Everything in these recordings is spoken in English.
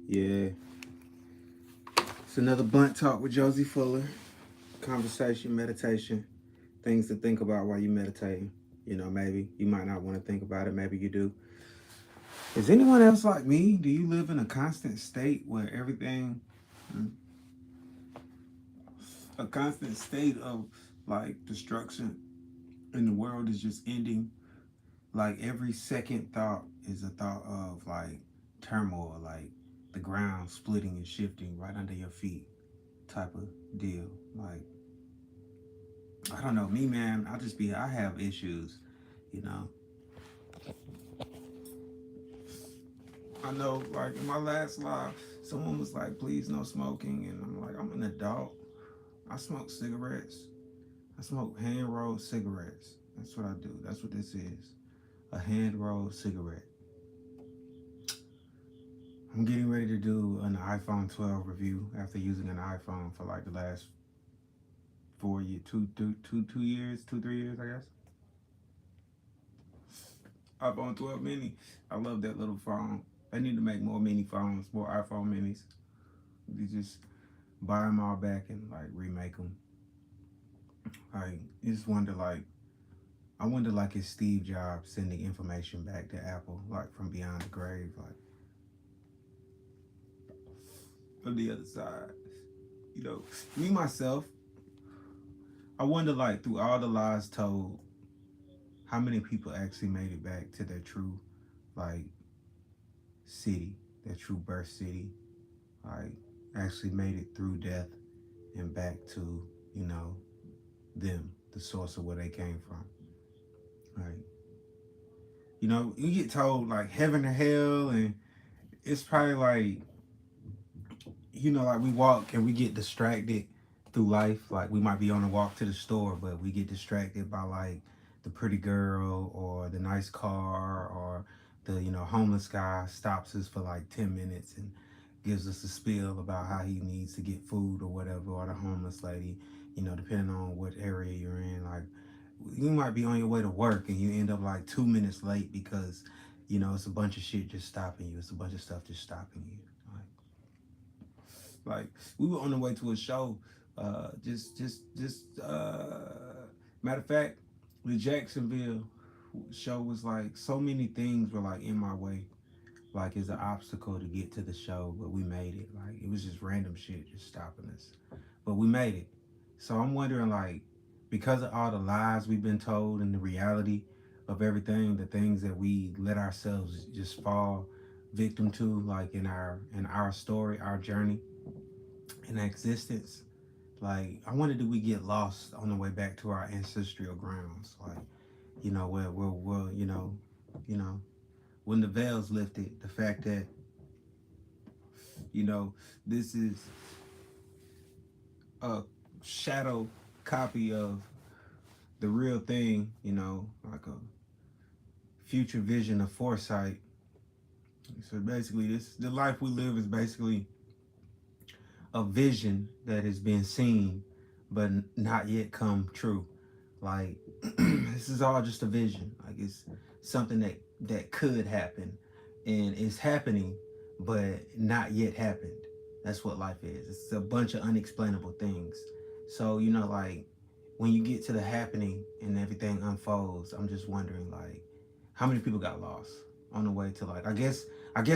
Yeah, it's another Blunt Talk with Josie Fuller. Conversation, meditation, things to think about while you meditating. Maybe you might not want to think about it. Maybe you do. Is anyone else like me? Do you live in a constant state where everything, a constant state of like destruction in the world is just ending? Like every second thought is a thought of like turmoil, like the ground splitting and shifting right under your feet type of deal. Like, I don't know, me, man, I have issues, you know. I know, like, in my last live, someone was like, please no smoking. And I'm like, I'm an adult. I smoke cigarettes. I smoke hand rolled cigarettes. That's what I do. That's what this is, a hand rolled cigarette. I'm getting ready to do an iPhone 12 review after using an iPhone for like the last 4 years, 2 years, 3 years, I guess. iPhone 12 mini. I love that little phone. They need to make more mini phones, more iPhone minis. They just buy them all back and like remake them. Like, you just wonder, like, I wonder, like, is Steve Jobs sending information back to Apple, like from beyond the grave, like from the other side? You know, me myself, I wonder, like, through all the lies told, how many people actually made it back to their true, like, city, their true birth city, like, actually made it through death and back to, you know, them, the source of where they came from. Like, you get told like heaven or hell, and it's probably like, like we walk and we get distracted through life. Like we might be on a walk to the store, but we get distracted by like the pretty girl or the nice car or the homeless guy stops us for like 10 minutes and gives us a spiel about how he needs to get food or whatever, or the homeless lady, depending on what area you're in. Like, you might be on your way to work and you end up like 2 minutes late because it's a bunch of shit just stopping you. It's a bunch of stuff just stopping you. Like we were on the way to a show. Matter of fact, the Jacksonville show was like so many things were like in my way, like as an obstacle to get to the show, but we made it. Like it was just random shit just stopping us, but we made it. So I'm wondering, like, because of all the lies we've been told and the reality of everything, the things that we let ourselves just fall victim to, like in our story, our journey in existence. Like, I wonder, do we get lost on the way back to our ancestral grounds? Like, where you know, when the veil's lifted, the fact that you know this is a shadow copy of the real thing, like a future vision of foresight. So basically, the life we live is basically a vision that is being seen, but not yet come true. Like this is all just a vision. Like it's something that could happen, and it's happening, but not yet happened. That's what life is. It's a bunch of unexplainable things. So like when you get to the happening and everything unfolds, I'm just wondering, like, how many people got lost on the way to, like, I guess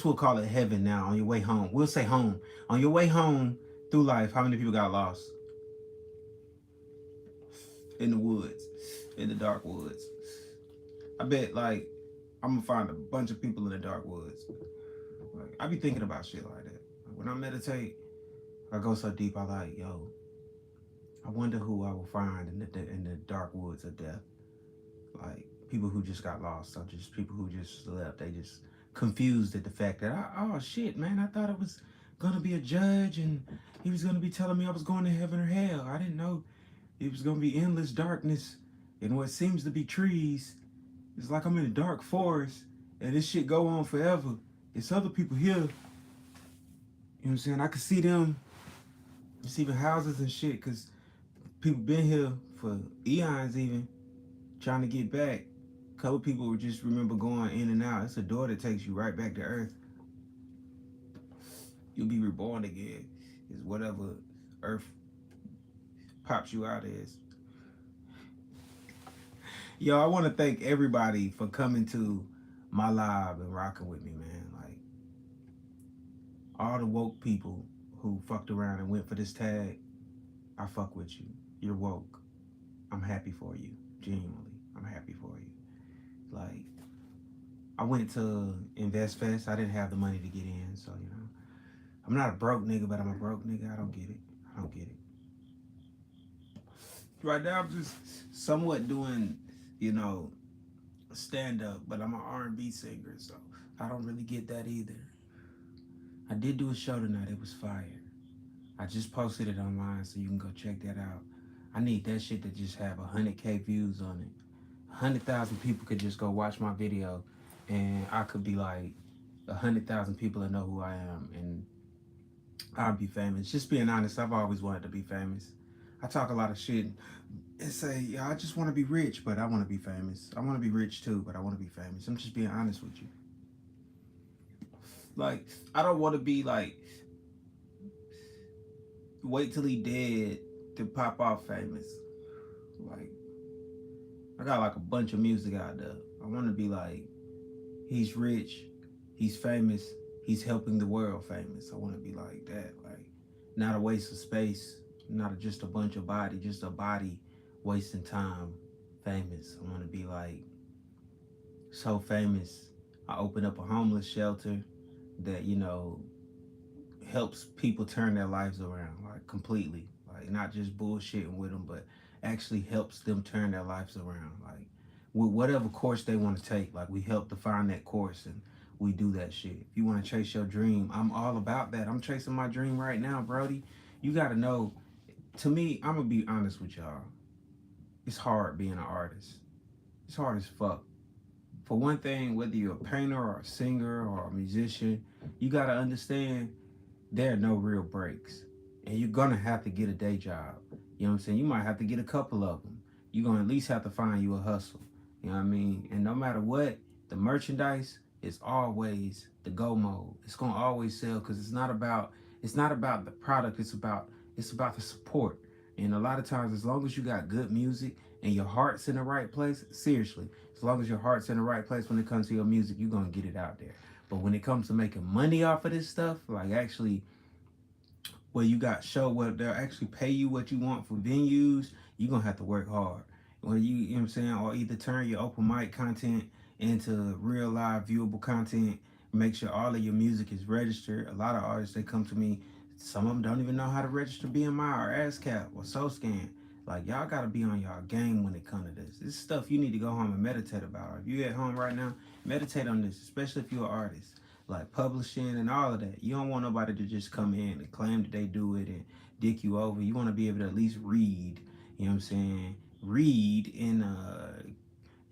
we'll call it heaven now. On your way home, we'll say home. On your way home through life, how many people got lost in the woods, in the dark woods? I bet, like, I'm gonna find a bunch of people in the dark woods. Like, I be thinking about shit like that. Like, when I meditate, I go so deep. I like, yo, I wonder who I will find in the dark woods of death. Like people who just got lost, or just people who just left. They just confused at the fact that, oh shit, man, I thought it was gonna be a judge and he was gonna be telling me I was going to heaven or hell. I didn't know it was gonna be endless darkness and what seems to be trees. It's like I'm in a dark forest and this shit go on forever. It's other people here. You know what I'm saying? I could see them. It's even houses and shit because people been here for eons even trying to get back. A couple people just remember going in and out. It's a door that takes you right back to Earth. You'll be reborn again. Is whatever Earth pops you out as. Yo, I want to thank everybody for coming to my live and rocking with me, man. Like all the woke people who fucked around and went for this tag, I fuck with you. You're woke. I'm happy for you. Genuinely, I'm happy for you. Like I went to Invest Fest. I didn't have the money to get in, so I'm not a broke nigga, but I'm a broke nigga. I don't get it. I don't get it. Right now, I'm just somewhat doing, you know, stand up, but I'm an R&B singer, so I don't really get that either. I did do a show tonight. It was fire. I just posted it online, so you can go check that out. I need that shit to just have 100K views on it. 100,000 people could just go watch my video, and I could be like 100,000 people that know who I am, and I'll be famous. Just being honest, I've always wanted to be famous. I talk a lot of shit and say, yeah, I just want to be rich, but I want to be famous. I want to be rich too, but I want to be famous. I'm just being honest with you. Like, I don't want to be like, wait till he dead to pop off famous. Like, I got like a bunch of music out there. I want to be like, he's rich, he's famous, he's helping the world famous. I want to be like that. Like, not a waste of space, not just a bunch of body, just a body wasting time famous. I want to be like so famous. I open up a homeless shelter that, helps people turn their lives around, like completely. Like, not just bullshitting with them, but actually helps them turn their lives around. Like, with whatever course they want to take, like, we help define that course and we do that shit. If you want to chase your dream, I'm all about that. I'm chasing my dream right now, Brody. You got to know, to me, I'm going to be honest with y'all. It's hard being an artist. It's hard as fuck. For one thing, whether you're a painter or a singer or a musician, you got to understand there are no real breaks. And you're going to have to get a day job. You know what I'm saying? You might have to get a couple of them. You're going to at least have to find you a hustle. You know what I mean? And no matter what, the merchandise is always the go mode. It's going to always sell because it's not about the product. It's about the support. And a lot of times, as long as you got good music and your heart's in the right place, seriously, as long as your heart's in the right place when it comes to your music, you're going to get it out there. But when it comes to making money off of this stuff, like actually where you got show where they'll actually pay you what you want for venues, you're going to have to work hard. When you know what I'm saying, or either turn your open mic content into real live viewable content, make sure all of your music is registered. A lot of artists, they come to me, some of them don't even know how to register BMI or ASCAP or SoScan. Like, y'all got to be on y'all game when it comes to this. This is stuff you need to go home and meditate about. If you at home right now, meditate on this, especially if you're an artist. Like publishing and all of that. You don't want nobody to just come in and claim that they do it and dick you over. You want to be able to at least read, you know what I'm saying? Read and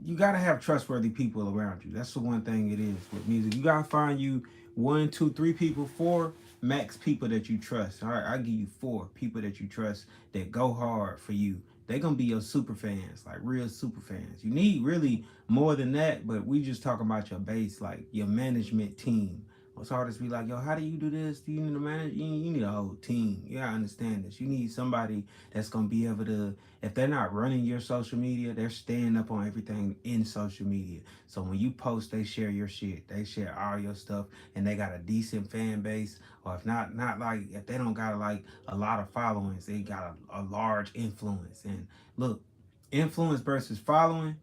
you got to have trustworthy people around you. That's the one thing it is with music. You got to find you 1, 2, 3 people, 4 max people that you trust. All right, I'll give you 4 people that you trust that go hard for you. They're going to be your super fans, like real super fans. You need really more than that, but we just talking about your base, like your management team. Most artists be like, yo, how do you do this? Do you need a manager? You need a whole team. You gotta understand this. You need somebody that's gonna be able to, if they're not running your social media, they're staying up on everything in social media. So when you post, they share your shit. They share all your stuff, and they got a decent fan base. Or if not like, if they don't got like a lot of followings, they got a large influence. And look, influence versus following,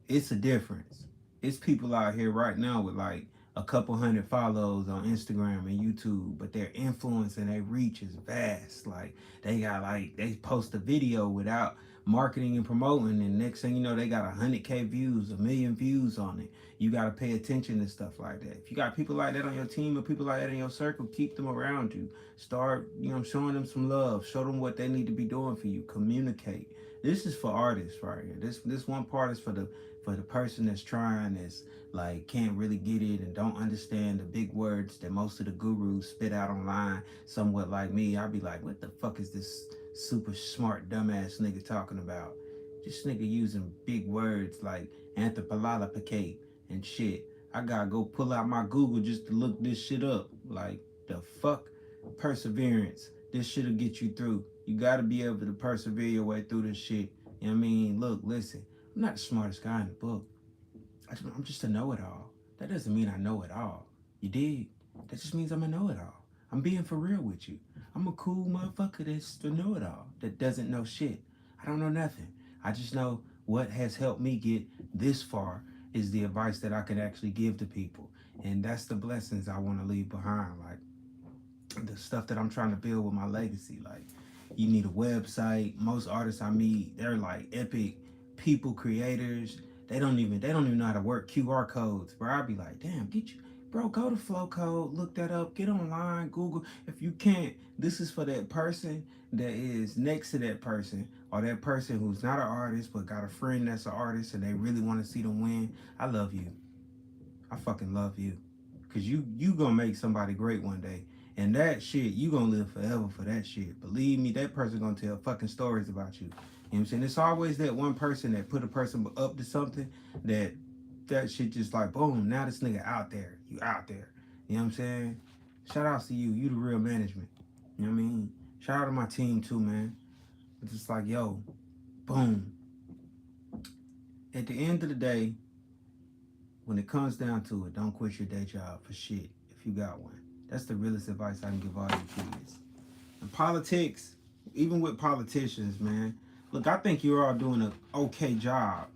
it's a difference. It's people out here right now with like a couple hundred follows on Instagram and YouTube, but their influence and their reach is vast. Like they post a video without marketing and promoting, and next thing you know, they got 100K views, 1,000,000 views on it. You got to pay attention to stuff like that. If you got people like that on your team or people like that in your circle, keep them around you. Start, showing them some love. Show them what they need to be doing for you. Communicate. This is for artists right here. This one part is for the person that's trying, that's like can't really get it and don't understand the big words that most of the gurus spit out online. Somewhat like me, I'll be like, what the fuck is this super smart dumbass nigga talking about? This nigga using big words like anthropolopicate and shit. I gotta go pull out my Google just to look this shit up. Like, the fuck? perseverance. This shit'll get you through. You gotta be able to persevere your way through this shit. You know what I mean? Look, listen, I'm not the smartest guy in the book. I'm just a know-it-all. That doesn't mean I know it all. You dig? That just means I'm a know-it-all. I'm being for real with you. I'm a cool motherfucker that's a know-it-all that doesn't know shit. I don't know nothing. I just know what has helped me get this far is the advice that I can actually give to people. And that's the blessings I want to leave behind. Like the stuff that I'm trying to build with my legacy. Like you need a website. Most artists I meet, they're like epic people creators. They don't even know how to work QR codes. Bro, I'd be like, damn, get you bro, go to Flow Code, look that up, get online, Google. If you can't, this is for that person that is next to that person, or that person who's not an artist but got a friend that's an artist and they really want to see them win. I love you. I fucking love you. Cause you gonna make somebody great one day. And that shit, you gonna live forever for that shit. Believe me, that person gonna tell fucking stories about you. You know what I'm saying? It's always that one person that put a person up to something that shit just like boom, now this nigga out there. You out there. You know what I'm saying? Shout outs to you. You the real management. You know what I mean? Shout out to my team too, man. It's just like, yo, boom. At the end of the day, when it comes down to it, don't quit your day job for shit if you got one. That's the realest advice I can give all your kids. And politics, even with politicians, man. Look, I think you're all doing an okay job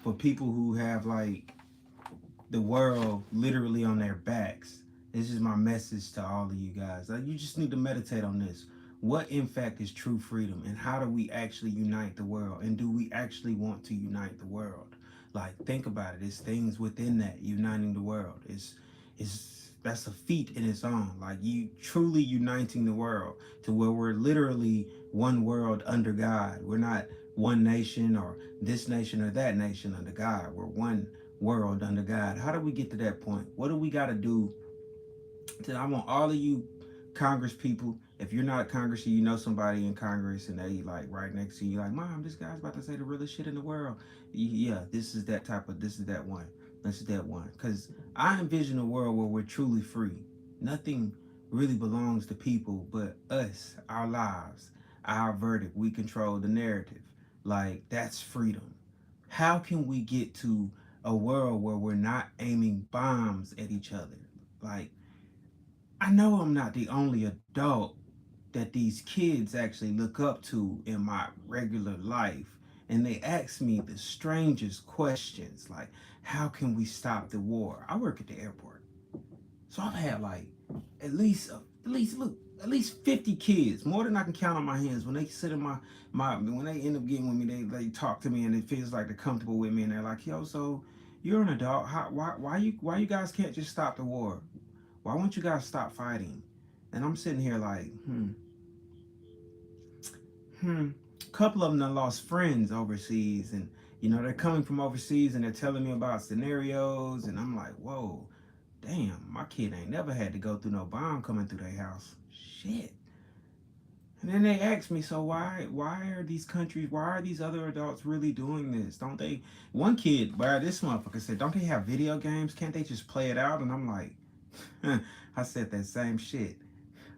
for people who have like the world literally on their backs. This is my message to all of you guys. Like, you just need to meditate on this. What in fact is true freedom, and how do we actually unite the world? And do we actually want to unite the world? Like, think about it. It's things within that uniting the world. It's that's a feat in its own. Like, you truly uniting the world to where we're literally one world under God. We're not one nation or this nation or that nation under God. We're one world under God. How do we get to that point? What do we got to do? I want all of you Congress people, if you're not Congress, you know somebody in Congress and they like right next to you, like, Mom, this guy's about to say the realest shit in the world. Yeah, this is that type of, this is that one. This is that one. Because I envision a world where we're truly free. Nothing really belongs to people but us, our lives, our verdict. We control the narrative. Like, that's freedom. How can we get to a world where we're not aiming bombs at each other? Like, I know I'm not the only adult that these kids actually look up to in my regular life. And they ask me the strangest questions like, how can we stop the war? I work at the airport. So I've had like at least 50 kids, more than I can count on my hands. When they sit in my when they end up getting with me, they talk to me and it feels like they're comfortable with me and they're like, yo, so you're an adult. Why you guys can't just stop the war? Why won't you guys stop fighting? And I'm sitting here like, A couple of them done lost friends overseas, and they're coming from overseas and they're telling me about scenarios, and I'm like, whoa, damn, my kid ain't never had to go through no bomb coming through their house. Shit. And then they ask me, so why are these countries, why are these other adults really doing this? Don't they? One kid, this motherfucker said, don't they have video games? Can't they just play it out? And I'm like, I said that same shit.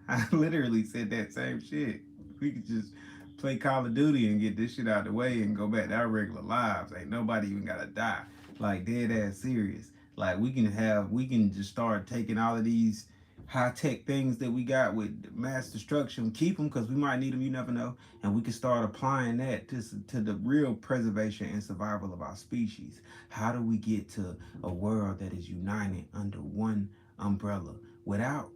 I literally said that same shit. We could just play Call of Duty and get this shit out of the way and go back to our regular lives. Ain't nobody even gotta die. Like, dead ass serious. Like, we can just start taking all of these high tech things that we got with mass destruction, keep them because we might need them, you never know, and we can start applying that to the real preservation and survival of our species. How do we get to a world that is united under one umbrella without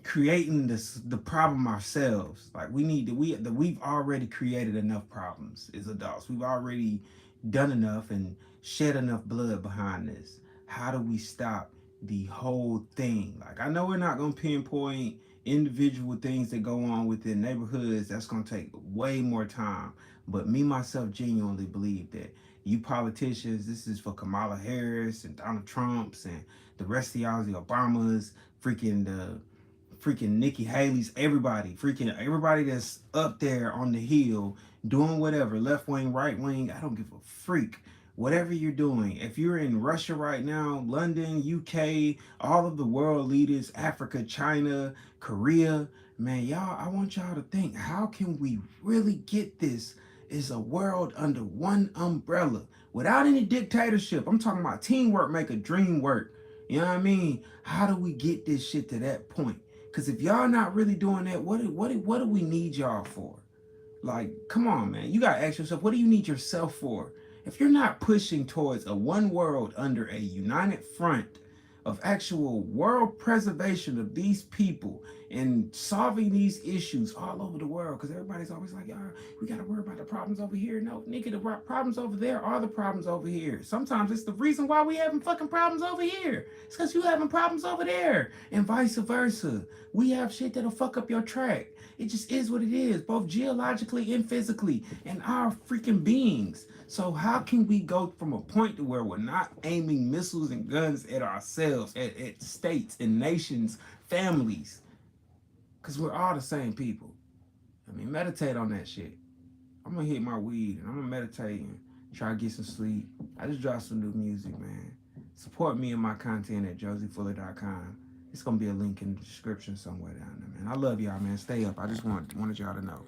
creating the problem ourselves? Like, we've already created enough problems as adults. We've already done enough and shed enough blood behind this. How do we stop the whole thing? Like, I know we're not going to pinpoint individual things that go on within neighborhoods. That's going to take way more time. But me, myself, genuinely believe that you politicians, this is for Kamala Harris and Donald Trumps and the rest of y'all, the Obamas, freaking Nikki Haley's, everybody that's up there on the hill doing whatever, left wing, right wing, I don't give a freak. whatever you're doing, if you're in Russia right now, London, UK, all of the world leaders, Africa, China, Korea, man, y'all, I want y'all to think, how can we really get this as a world under one umbrella without any dictatorship? I'm talking about teamwork, make a dream work. You know what I mean? How do we get this shit to that point? Because if y'all not really doing that, what do we need y'all for? Like, come on, man. You gotta ask yourself, what do you need yourself for? If you're not pushing towards a one world under a united front of actual world preservation of these people and solving these issues all over the world, because everybody's always like, "Yeah, we gotta worry about the problems over here." No, nigga, the problems over there are the problems over here. Sometimes it's the reason why we having fucking problems over here. It's because you having problems over there, and vice versa. We have shit that'll fuck up your track. It just is what it is, both geologically and physically, and our freaking beings. So how can we go from a point to where we're not aiming missiles and guns at ourselves, at states and nations, families? Because we're all the same people. I mean, meditate on that shit. I'm gonna hit my weed and I'm gonna meditate and try to get some sleep. I just dropped some new music, man. Support me and my content at josiefuller.com. It's gonna be a link in the description somewhere down there, man. I love y'all, man. Stay up. I just wanted y'all to know.